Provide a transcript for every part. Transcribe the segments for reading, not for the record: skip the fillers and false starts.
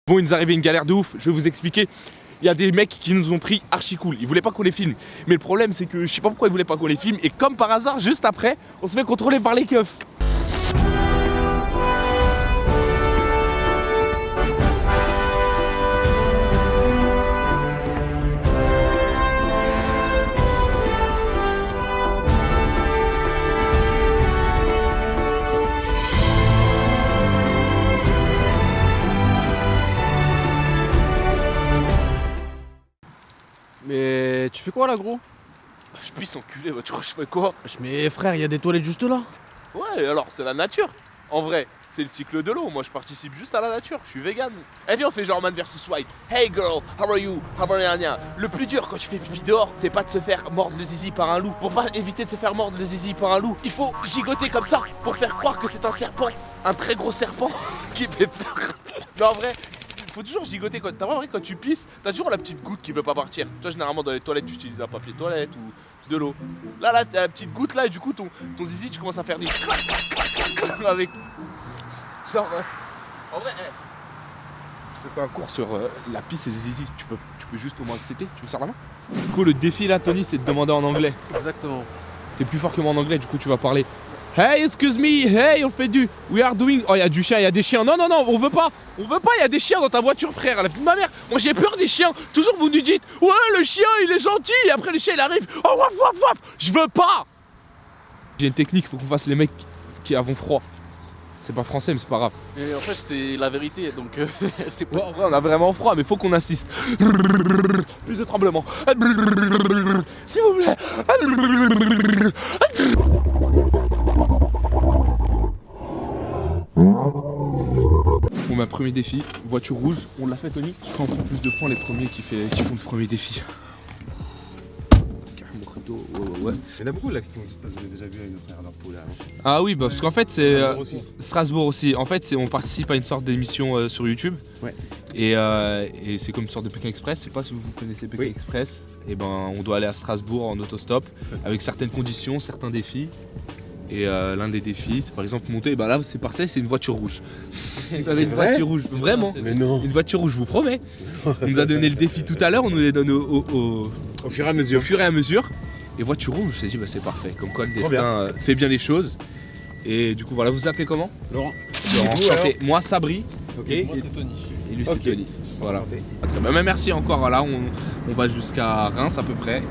Bon, il nous est arrivé une galère de ouf, je vais vous expliquer. Il y a des mecs qui nous ont pris archi cool, ils voulaient pas qu'on les filme. Mais le problème c'est que je sais pas pourquoi ils voulaient pas qu'on les filme. Et comme par hasard, juste après, on se fait contrôler par les keufs. Mais tu fais quoi là gros? Je puisse enculer, bah, tu crois que je fais quoi? Mais frère, il y a des toilettes juste là. Ouais, alors c'est la nature. En vrai, c'est le cycle de l'eau. Moi je participe juste à la nature, je suis vegan. Eh bien on fait genre man versus wild. Hey girl, how are you? How are you? Le plus dur quand tu fais pipi dehors, c'est pas de se faire mordre le zizi par un loup. Pour pas éviter de se faire mordre le zizi par un loup, il faut gigoter comme ça pour faire croire que c'est un serpent. Un très gros serpent qui fait peur. Non en vrai, faut toujours gigoter quand t'as vrai, quand tu pisses, t'as toujours la petite goutte qui veut pas partir. Toi généralement dans les toilettes tu utilises un papier toilette ou de l'eau. Là t'as la petite goutte là et du coup ton zizi tu commences à faire des avec genre en vrai je te fais un cours sur la pisse et le zizi, tu peux juste au moins accepter. Tu me sers la main? Du coup le défi là Tony c'est de demander en anglais. Exactement. T'es plus fort que moi en anglais, du coup tu vas parler. Hey, excuse me, hey, on fait du we are doing. Oh, il y a du chien, il y a des chiens. Non, non, non, on veut pas, il y a des chiens dans ta voiture, frère. La vie de ma mère, moi j'ai peur des chiens. Toujours vous nous dites, ouais, le chien il est gentil. Et après, le chien il arrive, oh, waf, waf, waf. Je veux pas. J'ai une technique, faut qu'on fasse les mecs qui avons froid. C'est pas français, mais c'est pas grave. Mais en fait, c'est la vérité donc c'est pas. Ouais, en vrai, on a vraiment froid, mais faut qu'on insiste. Plus de tremblement. S'il vous plaît. Bon, ma premier défi, voiture rouge, on l'a fait Tony. Je prends encore plus de points les premiers qui font le premier défi. Carrément crypto, ouais. Il y en a beaucoup là qui ont dit que j'avais déjà vu avec notre frère leur poule. Ah oui, bah parce qu'en fait c'est Strasbourg Strasbourg aussi. En fait on participe à une sorte d'émission sur YouTube. Ouais. Et c'est comme une sorte de Pékin Express. Je sais pas si vous connaissez Pékin Express. Et ben on doit aller à Strasbourg en autostop avec certaines conditions, certains défis. Et l'un des défis, c'est par exemple monter, bah là c'est parfait, c'est une voiture rouge. Vous avez une voiture rouge, vraiment. Mais non. Une voiture rouge, je vous promets. On nous a donné le défi tout à l'heure, on nous les donne au fur et à mesure. Au fur et à mesure. Et voiture rouge, je me suis dit bah c'est parfait. Comme quoi le destin fait bien les choses. Et du coup voilà, vous vous appelez comment? Laurent. Laurent, enchanté. Moi Sabri. Ok. Et moi c'est Tony. Et lui c'est Tony. Voilà. Bah, merci encore, voilà, on va jusqu'à Reims à peu près.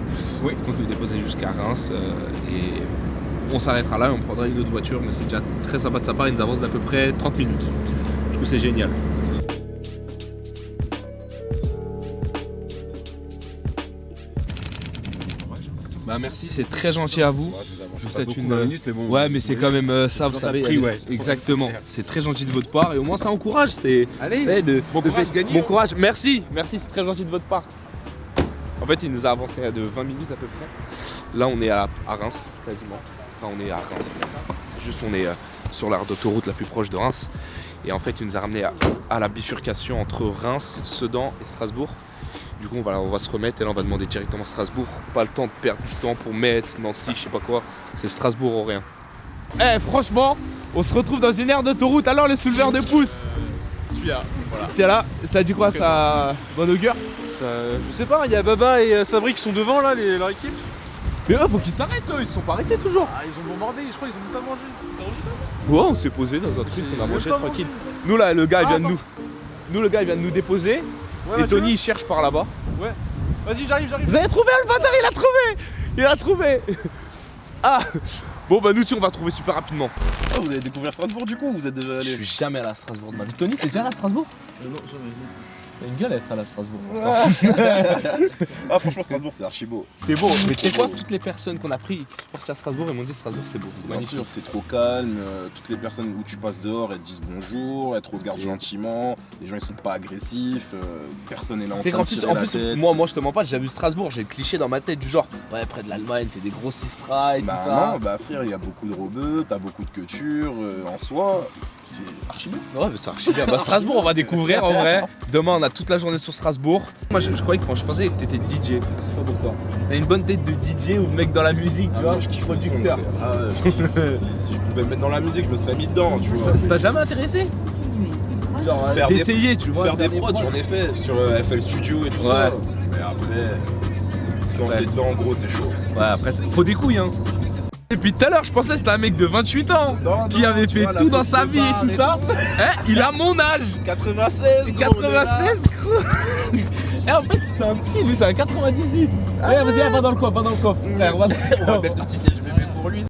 Oui. On compte nous déposer jusqu'à Reims et on s'arrêtera là et on prendra une autre voiture, mais c'est déjà très sympa de sa part, il nous avance d'à peu près 30 minutes. Du coup c'est génial. Bah merci, c'est très gentil à vous. Je vous souhaite une minutes, mais bon. Ouais mais c'est quand même ça, vous Ça savez. pris, ouais. Exactement. C'est très gentil de votre part et au moins ça encourage. C'est Allez, bon courage, gagnez. Bon courage, merci, c'est très gentil de votre part. En fait il nous a avancé de 20 minutes à peu près. Là on est à Reims quasiment. Enfin on est à Reims. Juste on est sur l'aire d'autoroute la plus proche de Reims. Et en fait il nous a ramené à la bifurcation entre Reims, Sedan et Strasbourg. Du coup on va se remettre et là on va demander directement Strasbourg. Pas le temps de perdre du temps pour Metz, Nancy, je sais pas quoi. C'est Strasbourg ou rien. Eh franchement, on se retrouve dans une aire d'autoroute. Alors les souleveurs de pouces. Celui-là, voilà. Tiens là, ça a dit quoi ça? Bon augure? Je sais pas, il y a Baba et Sabri qui sont devant là, leur équipe. Mais eux faut qu'ils s'arrêtent, eux, ils se sont pas arrêtés toujours. Ah, ils ont bombardé, je crois qu'ils ont même pas mangé. T'as mangé Ouais, on s'est posé dans un truc, on a j'ai mangé même pas tranquille. mangé. Nous là, le gars il vient de attends. nous le gars il vient de nous déposer. Ouais, Et bah, Tony il cherche par là-bas. Ouais. Vas-y, j'arrive. Vous avez trouvé le bâtard, il a trouvé. Ah. Bon bah nous si on va trouver super rapidement. Oh, vous avez découvert Strasbourg du coup, vous êtes déjà Je allé? suis jamais allé à Strasbourg de ma vie. Tony, t'es déjà allé à Strasbourg? Non, jamais. T'as une gueule à être allé à Strasbourg. Ah, franchement, Strasbourg, c'est archi beau. C'est beau, mais tu sais quoi, toutes les personnes qu'on a pris qui sont parties à Strasbourg, elles m'ont dit Strasbourg c'est beau, c'est Bien magnifique. sûr, c'est trop calme. Toutes les personnes où tu passes dehors, elles te disent bonjour, elles te regardent gentiment. Les gens, ils sont pas agressifs. Personne est là en train de tirer la tête. moi je te mens pas, j'ai vu Strasbourg, j'ai le cliché dans ma tête du genre ouais près de l'Allemagne c'est des gros Sistra et tout ça. Bah non, bah frère, il y a beaucoup de rebeux, t'as beaucoup de culture. En soi, c'est archi bien. Ouais mais c'est archi bien. Bah Strasbourg on va découvrir en vrai. Demain on a toute la journée sur Strasbourg. Moi je croyais que quand je pensais que t'étais DJ, je sais pas pourquoi. T'as une bonne tête de DJ ou de mec dans la musique, tu vois, je kiffe producteur. Ah ouais, si je pouvais me mettre dans la musique, je me serais mis dedans, tu vois. Ça t'a jamais intéressé? genre Faire d'essayer, tu vois. Faire des prods, j'en ai fait sur FL Studio et tout ça. Mais après, se lancer dedans, en gros, c'est chaud. Ouais, après, faut des couilles, hein. Et puis tout à l'heure, je pensais que c'était un mec de 28 ans qui avait fait tout dans sa vie et tout ça. Il a mon âge. 96, 96, gros. Et en fait, c'est un petit, lui, c'est un 98. Allez, vas-y, va dans le coffre, frère, va On va mettre le petit siège bébé pour lui.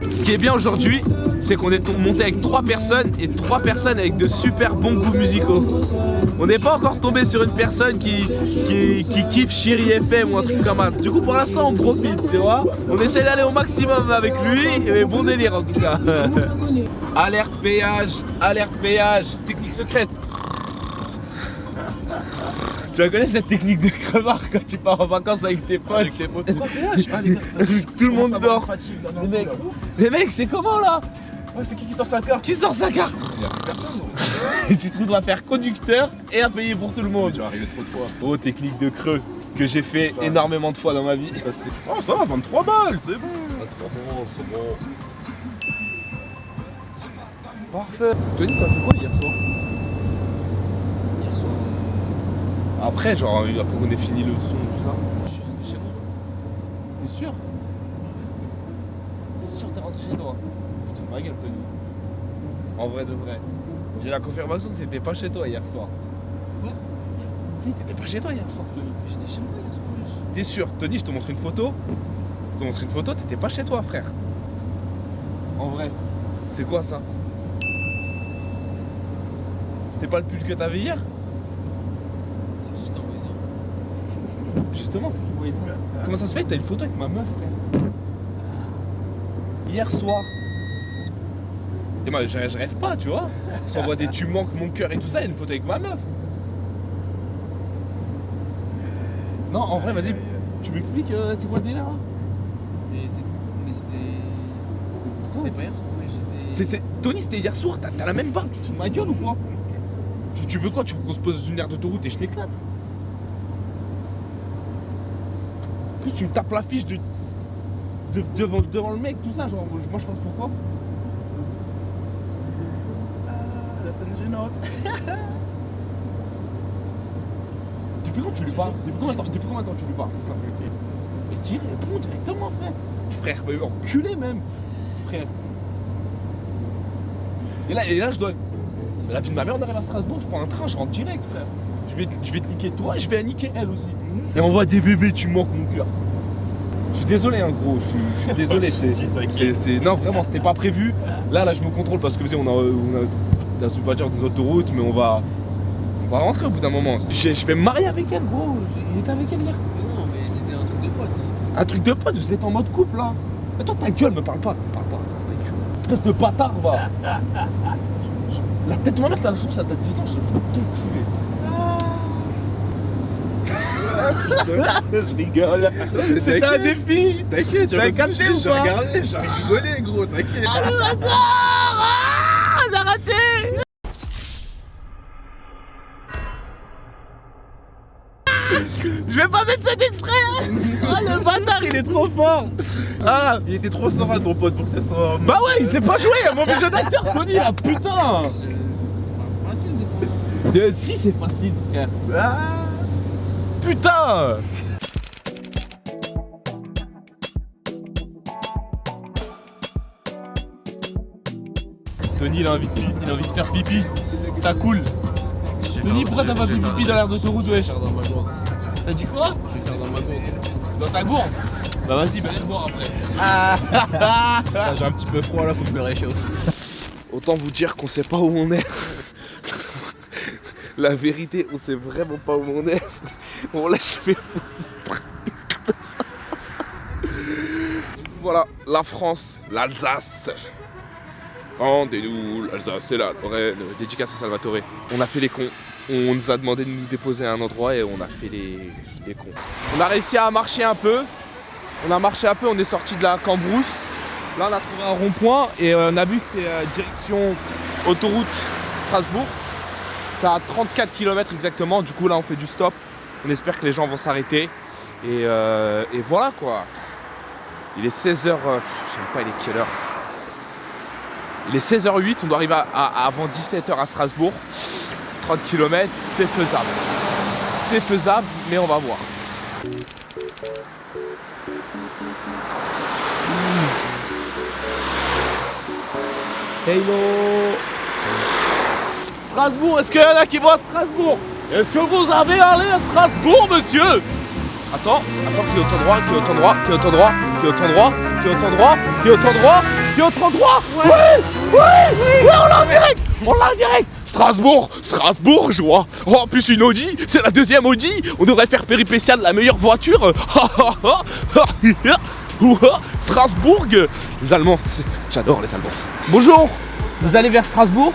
Ce qui est bien aujourd'hui, c'est qu'on est monté avec 3 personnes et 3 personnes avec de super bons goûts musicaux. On n'est pas encore tombé sur une personne qui kiffe Chéri FM ou un truc comme ça. Du coup, pour l'instant, on profite, tu vois. On essaie d'aller au maximum avec lui et bon délire en tout cas. Alerte péage, technique secrète. Tu la connais cette technique de crevard quand tu pars en vacances avec tes potes? Tout le monde dort. Les mecs, c'est comment là? C'est qui sort sa carte? Qui sort sa carte? Et tu te trouves à faire conducteur et à payer pour tout le monde. Tu vas arriver trop de fois. Oh, technique de creux que j'ai fait énormément de fois dans ma vie. Oh, ça va, 23 balles, c'est bon. 23 balles, c'est bon. Parfait. Tony, t'as fait quoi hier soir? Après, genre, après qu'on ait fini le son, tout ça. Je suis rentré chez moi. T'es sûr? T'es sûr que t'es rentré chez toi? Tu te fous de ma gueule, Tony. En vrai de vrai. J'ai la confirmation que t'étais pas chez toi hier soir. Quoi? Si, t'étais pas chez toi hier soir, Tony. J'étais chez moi hier soir. T'es sûr? Tony, je te montre une photo. Je te montre une photo, t'étais pas chez toi, frère. En vrai. C'est quoi ça? C'était pas le pull que t'avais hier? C'est qui qui t'a envoyé ça? Justement, c'est qui voyait ça. Comment ça se fait que t'as une photo avec ma meuf, frère? Hier soir. Et moi, je rêve pas, tu vois. On s'envoie des tu manques mon cœur et tout ça, il y a une photo avec ma meuf. Non, en vrai, vas-y, tu m'expliques c'est quoi le délire là? Mais c'était pas hier soir, mais j'étais. Tony, c'était hier soir, t'as la même barbe, tu te fous de ma gueule ou quoi? Tu veux quoi? Tu veux qu'on se pose dans une aire d'autoroute et je t'éclate? En plus, tu me tapes l'affiche devant le mec, tout ça, genre, moi je passe pour quoi? La scène gênante. Depuis quand tu lui parles? Depuis combien de temps tu lui parles? C'est ça? Mais dis, réponds directement, frère. Frère, mais enculé même. Frère. Et là, je dois. La vie de ma mère, on arrive à Strasbourg, je prends un train, je rentre direct, frère. Je vais te niquer toi, je vais la niquer elle aussi. Et on voit des bébés, tu manques mon cœur. Je suis désolé, hein, gros, je suis désolé. Non, vraiment, c'était pas prévu. Là, je me contrôle parce que on a la sous-voiture de l'autoroute, mais on va rentrer au bout d'un moment. Je vais me marier avec elle, gros. Il était avec elle hier. Mais non, mais c'était un truc de pote. Un truc de pote, vous êtes en mode couple là. Mais toi, ta gueule, me parle pas. Ta gueule. Espèce de bâtard, va. La tête de ma mère, t'as l'impression que ça date 10 ans, je vais Je rigole. C'était un défi. T'inquiète, T'as capté ou j'ai pas? regardé, j'ai rigolé, gros, t'inquiète. Ah le bâtard! J'ai raté! Je vais pas mettre cet extrait! Ah le bâtard, il est trop fort! Ah! Il était trop serein ton pote pour que ce soit. Bah ouais, il sait pas jouer, mon jeu d'acteur, Tony, là, putain! C'est pas facile de prendre. Si, c'est facile, frère. Ah. Putain! Tony, il a envie de faire pipi. Ça coule. Tony, pourquoi t'as pas fait pipi dans l'air d'autoroute, wesh? Dans ma gourde. T'as dit quoi? Je vais faire dans ma gourde. Dans ta gourde? Bah vas-y, bah laisse boire après. J'ai un petit peu froid là, faut que je me réchauffe. Autant vous dire qu'on sait pas où on est. La vérité, on sait vraiment pas où on est. On lâche mes Voilà, la France, l'Alsace. Rendez-nous, l'Alsace et la Lorraine. Dédicace à Salvatore. On a fait les cons. On nous a demandé de nous déposer à un endroit et on a fait les cons. On a réussi à marcher un peu. On est sorti de la Cambrousse. Là, on a trouvé un rond-point et on a vu que c'est direction autoroute Strasbourg. Ça a 34 km exactement. Du coup, là, on fait du stop. On espère que les gens vont s'arrêter. Et voilà quoi. Il est 16h. Je sais pas, il est quelle heure? Il est 16h08, on doit arriver avant 17h à Strasbourg. 30 km, c'est faisable. C'est faisable, mais on va voir. Hello. Strasbourg, est-ce qu'il y en a qui vont à Strasbourg? Est-ce que vous avez allé à Strasbourg, monsieur? Attends, qui est au temps droit, qui est au temps droit, qui est au temps droit, qui est au temps droit, qui est au temps droit, qui est au temps droit, qui est au temps droit. Oui, on l'a en direct, on l'a en direct. Strasbourg, je vois. Oh, en plus une Audi, c'est la deuxième Audi. On devrait faire péripétia de la meilleure voiture. Strasbourg. Les Allemands, j'adore les Allemands. Bonjour, vous allez vers Strasbourg?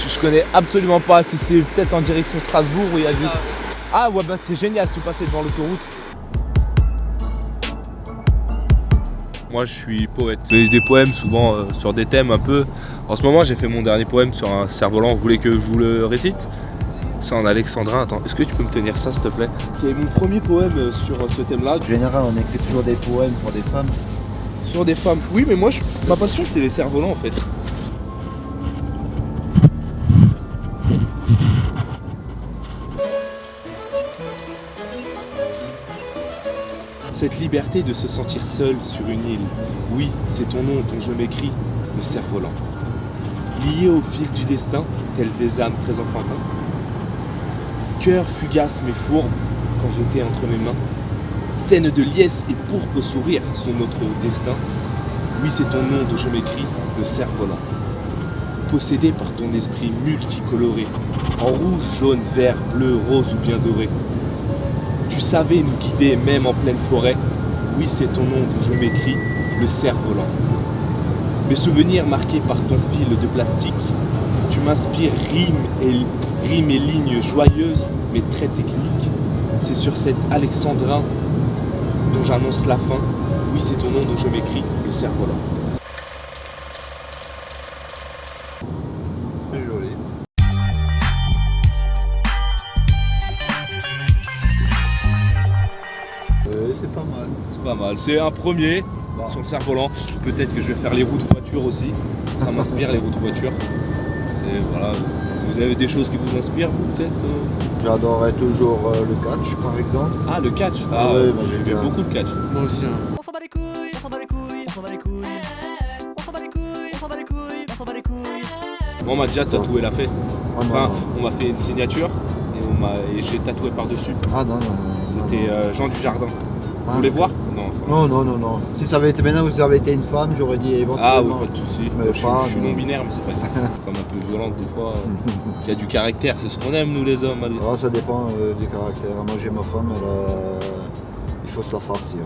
Je connais absolument pas si c'est peut-être en direction Strasbourg où il y a du... Ah ouais bah c'est génial si vous passez devant l'autoroute. Moi je suis poète. J'ai des poèmes souvent sur des thèmes un peu. En ce moment j'ai fait mon dernier poème sur un cerf-volant, vous voulez que je vous le récite? C'est en alexandrin, attends, est-ce que tu peux me tenir ça s'il te plaît? C'est mon premier poème sur ce thème-là. En général on écrit toujours des poèmes pour des femmes. Sur des femmes, oui mais moi ma passion c'est les cerfs-volants en fait. Cette liberté de se sentir seul sur une île, oui, c'est ton nom dont je m'écris, le cerf-volant. Lié au fil du destin, tel des âmes très enfantins. Cœur fugace mais fourbe, quand j'étais entre mes mains. Scène de liesse et pourpre sourire sont notre destin. Oui, c'est ton nom dont je m'écris, le cerf-volant. Possédé par ton esprit multicoloré, en rouge, jaune, vert, bleu, rose ou bien doré. Tu savais nous guider même en pleine forêt. Oui, c'est ton nom dont je m'écris, le cerf-volant. Mes souvenirs marqués par ton fil de plastique. Tu m'inspires rimes et lignes joyeuses, mais très techniques. C'est sur cet alexandrin dont j'annonce la fin. Oui, c'est ton nom dont je m'écris, le cerf-volant. C'est joli. C'est pas mal. C'est pas mal, c'est un premier sur le cerf-volant. Peut-être que je vais faire les routes voitures aussi. Ça m'inspire les routes voitures. Et voilà, vous avez des choses qui vous inspirent vous peut-être? J'adorerais toujours le catch par exemple. Ah le catch. Ah ouais, je fais bien. beaucoup de catch. Moi aussi. On s'en bat les couilles, on s'en bat les couilles, on s'en bat les couilles. On s'en bat les couilles, on s'en bat les couilles, on s'en bat les couilles. Moi on m'a déjà tatoué la fesse. Ah, Enfin, non. on m'a fait une signature et j'ai tatoué par-dessus. Ah non. C'était Jean Dujardin. Ah, Vous voulez ok. voir? Non. Non. Si ça avait été maintenant, vous avez été une femme, j'aurais dit éventuellement. Ah oui, pas de soucis. Mais Moi, je pas, suis non. non-binaire, mais c'est pas une femme un peu violente des fois. Qui a du caractère, c'est ce qu'on aime nous les hommes. Allez. Ah, ça dépend du caractère. Moi j'ai ma femme, il faut se la farcir.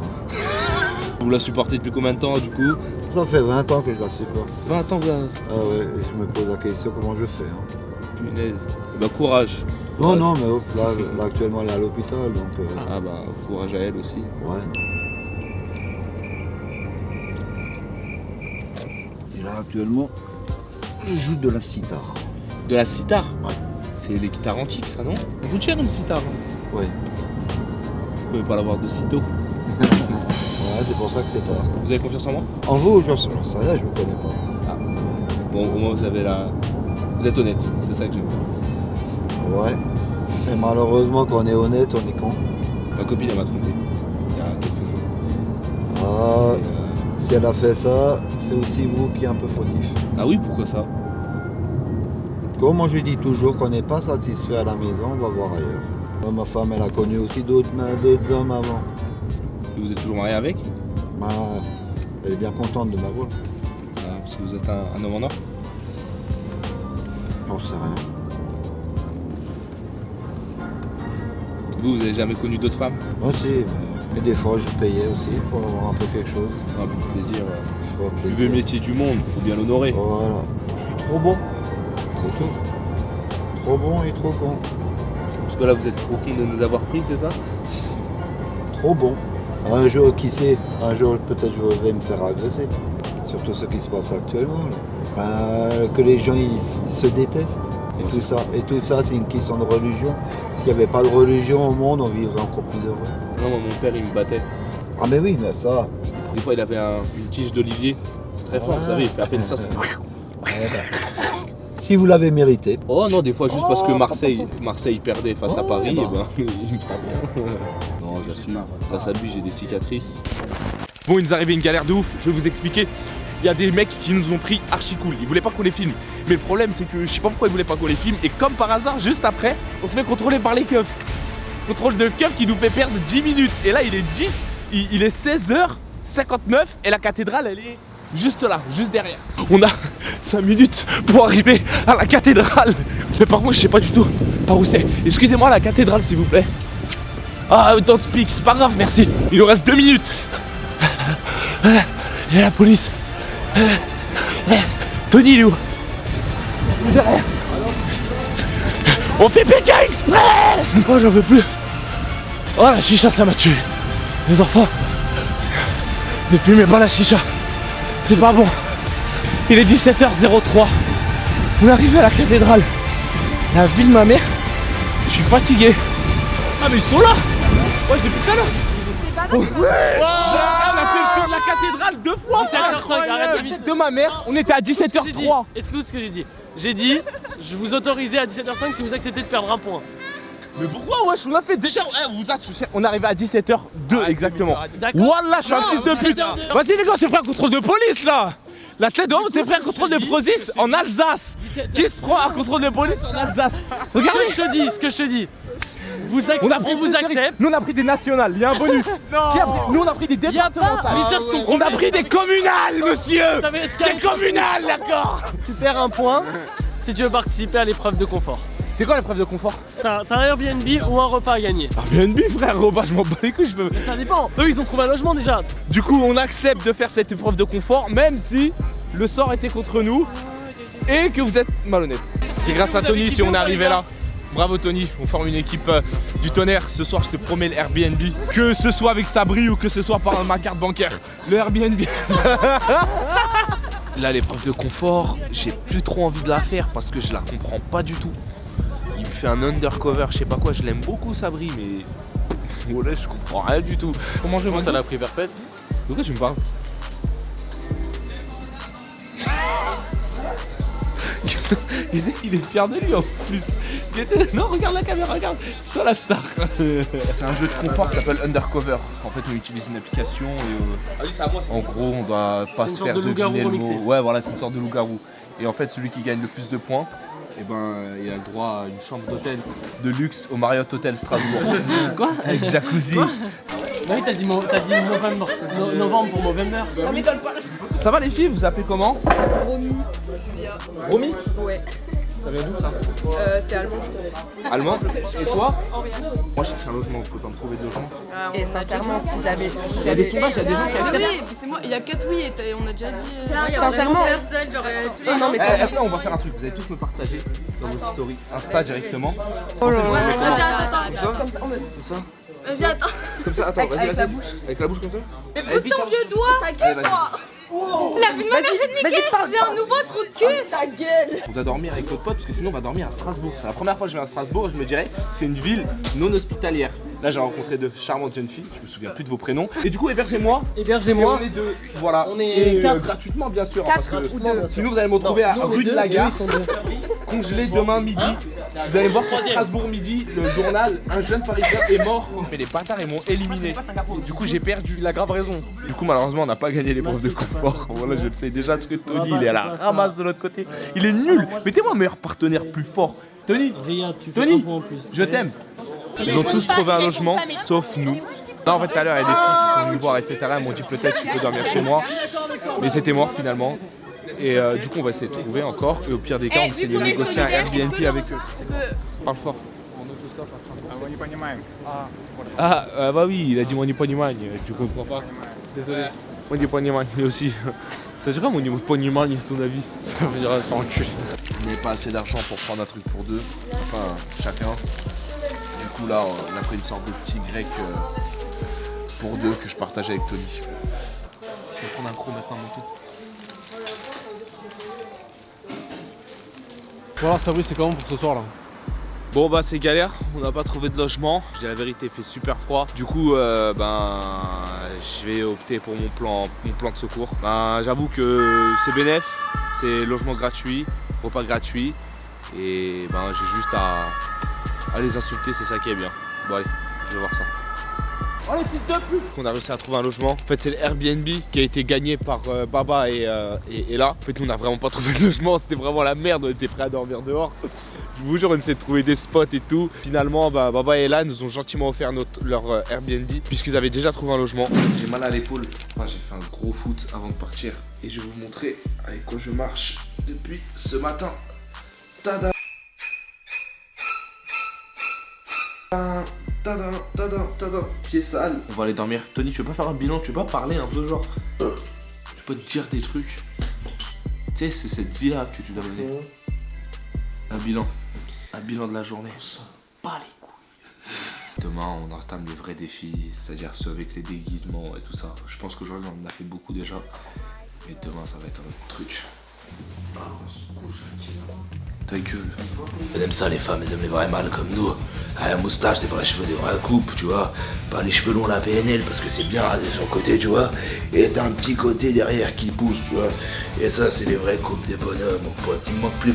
Vous la supportez depuis combien de temps du coup? Ça fait 20 ans que je la supporte. 20 ans, Ah ouais, et je me pose la question comment je fais. Hein. punaise. Bah courage. Non, mais hop, là actuellement elle est à l'hôpital donc. Ah bah courage à elle aussi. Ouais, non. Et là actuellement, je joue de la sitar. De la sitar? Ouais. C'est les guitares antiques ça non? Ça coûte cher une sitar. Ouais. Vous pouvez pas l'avoir de sitôt. Ouais, c'est pour ça que c'est pas. Vous avez confiance en moi? En vous, j'en sais rien, je vous connais pas. Ah. Bon au moins vous avez la. Vous êtes honnête, c'est ça que j'aime. Ouais. Mais malheureusement quand on est honnête, on est con. Ma copine elle m'a trompé. Il y a quelques jours. Ah, C'est, si elle a fait ça, c'est aussi vous qui êtes un peu fautif. Ah oui, pourquoi ça? Comme moi je dis toujours, qu'on n'est pas satisfait à la maison, on va voir ailleurs. Moi, ma femme, elle a connu aussi d'autres hommes avant. Et vous êtes toujours marié avec? Bah, elle est bien contente de m'avoir. Ah, parce que vous êtes un homme en or? J'en sais rien. Vous avez jamais connu d'autres femmes? Moi aussi, mais des fois je payais aussi pour avoir un peu quelque chose. Ah, pour plaisir. Je vois Le plaisir. métier du monde, faut bien l'honorer. Voilà. Je suis trop bon. C'est tout. Trop bon et trop con. Parce que là vous êtes trop con de nous avoir pris, c'est ça? Trop bon. Un jour, qui sait, un jour peut-être je vais me faire agresser. Surtout ce qui se passe actuellement. Là. Que les gens ils se détestent. Et tout ça, c'est une question de religion. S'il n'y avait pas de religion au monde, on vivrait encore plus heureux. Non, moi, mon père il me battait. Ah mais oui, mais ça, Des fois il avait une tige d'olivier. C'est très fort, vous savez, il fait à peine ça. Si vous l'avez mérité. Oh non, des fois juste parce que Marseille perdait face à Paris, et ben il me frappe bien. Non, j'assume. Face à lui, j'ai des cicatrices. Bon, il nous arrivait une galère de ouf, je vais vous expliquer. Il y a des mecs qui nous ont pris archi cool, ils voulaient pas qu'on les filme. Mais le problème c'est que je sais pas pourquoi ils voulaient pas qu'on les filme. Et comme par hasard, juste après, on se fait contrôler par les keufs. Contrôle de keufs qui nous fait perdre 10 minutes. Et là il est 10, il est 16h59 et la cathédrale elle est juste là, juste derrière. On a 5 minutes pour arriver à la cathédrale. Mais par contre je sais pas du tout par où c'est. Excusez-moi la cathédrale s'il vous plaît. Ah don't speak, c'est pas grave, merci. Il nous reste 2 minutes. Il y a la police. Tony il est où? Derrière. On fait Pékin Express. Oh j'en veux plus. Oh la chicha ça m'a tué. Les enfants, ne fumez pas la chicha. C'est pas bon. Il est 17h03. On est arrivé à la cathédrale. La vie de ma mère. Je suis fatigué. Ah mais ils sont là. Ouais, depuis tout à l'heure. Ouais. On a fait le tour de la cathédrale 2 fois. 17h05, arrête de tête de ma mère. On était à 17h03. Écoute ce que j'ai dit. J'ai dit, je vous autorisais à 17h05 si vous acceptez de perdre un point. Mais pourquoi wesh, on a fait déjà, vous a touché. On est arrivé à 17h02 exactement. D'accord. Wallah, je suis un fils de pute. Vas-y les gars, c'est frère contrôle de police là. L'athlète de homme, c'est frère contrôle de police en Alsace. Qui se prend un contrôle de police en Alsace? Regardez. Ce que je te dis. On vous accepte. Nous on a pris des nationales, il y a un bonus. Nous on a pris des départementales. Mais ça, c'est ton On a problème. pris des communales, monsieur. Ça va être Des communales, d'accord. Tu perds un point si tu veux participer à l'épreuve de confort. C'est quoi l'épreuve de confort? T'as un Airbnb ou un repas à gagner. Airbnb frère, repas, je m'en bats les couilles, je peux. Ça dépend. Eux ils ont trouvé un logement déjà. Du coup, on accepte de faire cette épreuve de confort, même si le sort était contre nous et que vous êtes malhonnête. C'est grâce à Tony si on est arrivé là. Bravo Tony, on forme une équipe du tonnerre. Ce soir, je te promets le Airbnb. Que ce soit avec Sabri ou que ce soit par ma carte bancaire. Le Airbnb. Là, l'épreuve de confort, j'ai plus trop envie de la faire parce que je la comprends pas du tout. Il me fait un undercover, je sais pas quoi, je l'aime beaucoup Sabri, mais voilà, je comprends rien du tout. Comment je Ça l'a pris perpète. De quoi tu me parles? Il est fier de lui en plus. Non, regarde la caméra, regarde. Toi la star. C'est un jeu de confort qui s'appelle Undercover. En fait, on utilise une application et en gros, on doit pas se faire deviner le mot. Ouais, voilà, c'est une sorte de loup-garou. Et en fait, celui qui gagne le plus de points, eh ben, il a le droit à une chambre d'hôtel de luxe au Marriott Hotel Strasbourg. Quoi? Avec jacuzzi. Bah oui, t'as dit novembre. Novembre pour Movember. Ça va les filles, vous appelez comment? Romy. Romy? Ouais. Ça vient d'où ça? C'est allemand, je crois. Allemand? Et toi? Moi je cherche un logement, faut pas me trouver de logement. Et sincèrement, si j'avais. Il y a des sondages, il y a des gens qui acceptent. Oui, c'est moi, il y a 4 oui et on a déjà dit. Sincèrement, Non, mais Eh, après on va faire un truc, vous allez tous me partager dans votre story Insta directement. Oh là Vas-y, là. attends. Comme ça? Vas-y, attends. Comme ça, attends, vas-y, Avec la vas-y. bouche. Avec la bouche comme ça? Mais pousse ton vieux doigt. Allez, vas-y. La vie de ma mère, je vais te niquer. J'ai un nouveau trou de cul. Ta gueule. On doit dormir avec notre pote parce que sinon on va dormir à Strasbourg. C'est la première fois que je viens à Strasbourg et je me dirais c'est une ville non hospitalière. Là j'ai rencontré de charmantes jeunes filles, je me souviens plus de vos prénoms. Et du coup hébergez-moi. Et Hébergez-moi. on est deux, voilà. On est quatre. Gratuitement bien sûr. Quatre parce que ou deux. sinon vous allez me retrouver à Non, on est rue de deux, la et eux, Gare, ils sont deux. congelé demain midi. Vous allez voir sur Troisième. Strasbourg midi, le journal, un jeune parisien est mort. Mais les bâtards ils m'ont éliminé. Du coup j'ai perdu, la grave raison. Du coup malheureusement on n'a pas gagné l'épreuve de confort. Voilà je le sais déjà parce que Tony il est à la ramasse de l'autre côté. Il est nul. Mettez-moi un meilleur partenaire plus fort. Tony, Ria, tu fais Tony, un point en plus. je t'aime. Ils ont tous trouvé un logement, sauf nous. Non, en fait, tout à l'heure, il y a des filles qui sont venues me voir, etc. Elles m'ont dit peut-être tu peux dormir chez moi. Mais c'était mort finalement. Et du coup, on va essayer de trouver encore. Et au pire des cas, on essaie de négocier un Airbnb avec eux. Parle fort. Ah, bah oui, il a dit mon pognimagne. Tu comprends pas? Désolé. Mon pognimagne, lui aussi. Ça dirait mon pognimagne, à ton avis? Ça veut dire ça enculé. On n'avait pas assez d'argent pour prendre un truc pour deux. Enfin, chacun. Du coup, là, on a pris une sorte de petit grec pour deux que je partage avec Tony. Je vais prendre un croc maintenant, mon tout. Bon alors Sabri, c'est comment pour ce soir là? Bon bah c'est galère, on n'a pas trouvé de logement. Je dis la vérité, il fait super froid. Du coup je vais opter pour mon plan de secours. Ben, j'avoue que c'est bénéf, c'est logement gratuit, repas gratuit. Et ben j'ai juste à les insulter, c'est ça qui est bien. Bon allez, je vais voir ça. Oh les fils de pute! On a réussi à trouver un logement. En fait c'est le Airbnb qui a été gagné par Baba et là. En fait nous on n'a vraiment pas trouvé de logement, c'était vraiment la merde, on était prêts à dormir dehors. Je vous jure on essaie de trouver des spots et tout. Finalement Baba et là nous ont gentiment offert leur Airbnb puisqu'ils avaient déjà trouvé un logement. J'ai mal à l'épaule, enfin, j'ai fait un gros foot avant de partir. Et je vais vous montrer avec quoi je marche depuis ce matin. Tada! Tada, pied sale. On va aller dormir. Tony, tu veux pas faire un bilan? Tu veux pas parler un peu genre? Tu peux te dire des trucs? Tu sais, c'est cette vie là que tu dois mener. Un bilan de la journée. Pas les couilles. Demain, on entame les vrais défis, c'est-à-dire ceux avec les déguisements et tout ça. Je pense qu'aujourd'hui, on en a fait beaucoup déjà. Mais demain, ça va être un autre truc. On se couche ta gueule. Elles aiment ça les femmes, elles aiment les vrais mâles comme nous. Ah, la moustache, c'est pas les cheveux des vraies coupes, tu vois. Pas les cheveux longs, la PNL, parce que c'est bien rasé sur le côté, tu vois. Et t'as un petit côté derrière qui pousse, tu vois. Et ça, c'est les vraies coupes des bonhommes. Mon pote, il me manque plus